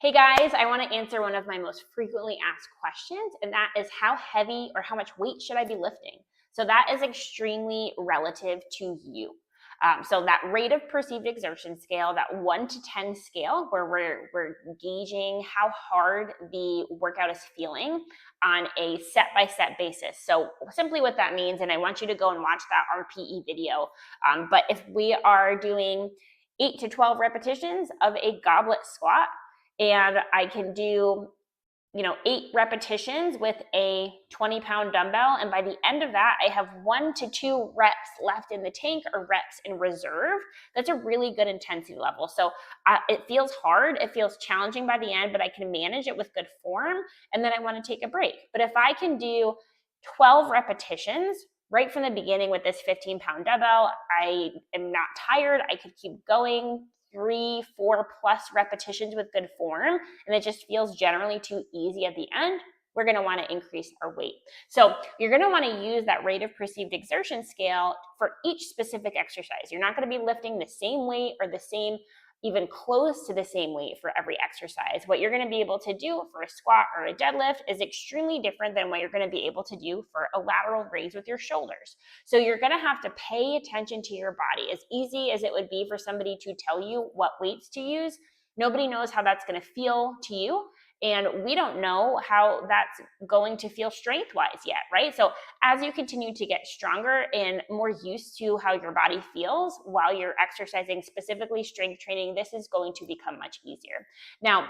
Hey guys, I want to answer one of my most frequently asked questions, and that is how heavy or how much weight should I be lifting? So that is extremely relative to you. So that rate of perceived exertion scale, that 1 to 10 scale, where we're gauging how hard the workout is feeling on a set-by-set basis. So simply what that means, and I want you to go and watch that RPE video, but if we are doing 8 to 12 repetitions of a goblet squat, and I can do 8 repetitions with a 20-pound dumbbell, and by the end of that I have 1 to 2 reps left in the tank or reps in reserve. That's a really good intensity level. So it feels hard, it feels challenging by the end, but I can manage it with good form, and then I want to take a break. But if I can do 12 repetitions right from the beginning with this 15-pound dumbbell, I am not tired, I could keep going 3, 4 plus repetitions with good form, and it just feels generally too easy at the end, we're going to want to increase our weight. So you're going to want to use that rate of perceived exertion scale for each specific exercise. You're not going to be lifting the same weight or the same, even close to the same weight for every exercise. What you're going to be able to do for a squat or a deadlift is extremely different than what you're going to be able to do for a lateral raise with your shoulders. So you're going to have to pay attention to your body. As easy as it would be for somebody to tell you what weights to use, nobody knows how that's going to feel to you. And we don't know how that's going to feel strength-wise yet, right? So as you continue to get stronger and more used to how your body feels while you're exercising, specifically strength training, this is going to become much easier. Now,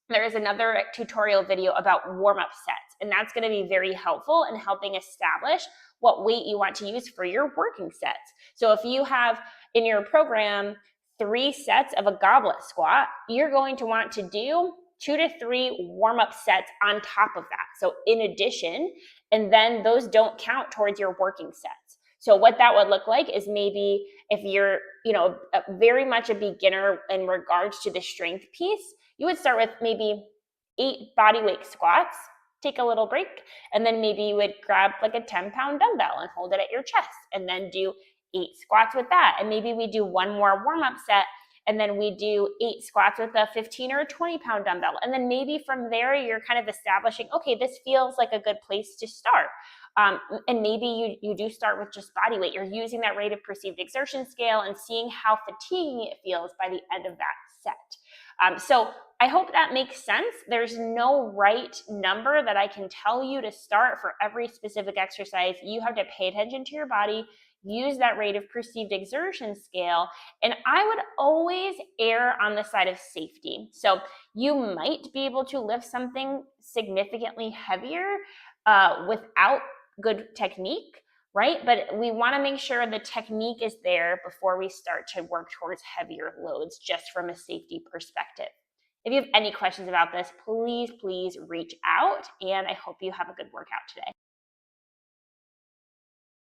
there is another tutorial video about warm-up sets, and that's going to be very helpful in helping establish what weight you want to use for your working sets. So if you have in your program 3 sets of a goblet squat, you're going to want to do 2 to 3 warm-up sets on top of that. So in addition, and then those don't count towards your working sets. So what that would look like is maybe if you're, very much a beginner in regards to the strength piece, you would start with maybe 8 body weight squats, take a little break, and then maybe you would grab like a 10-pound dumbbell and hold it at your chest, and then do 8 squats with that. And maybe we do one more warm-up set, and then we do 8 squats with a 15 or a 20-pound dumbbell. And then maybe from there, you're kind of establishing, okay, this feels like a good place to start. And maybe you do start with just body weight. You're using that rate of perceived exertion scale and seeing how fatiguing it feels by the end of that set. So I hope that makes sense. There's no right number that I can tell you to start for every specific exercise. You have to pay attention to your body, use that rate of perceived exertion scale, and I would always err on the side of safety. So you might be able to lift something significantly heavier without good technique, right? But we want to make sure the technique is there before we start to work towards heavier loads, just from a safety perspective. If you have any questions about this, please reach out, and I hope you have a good workout today.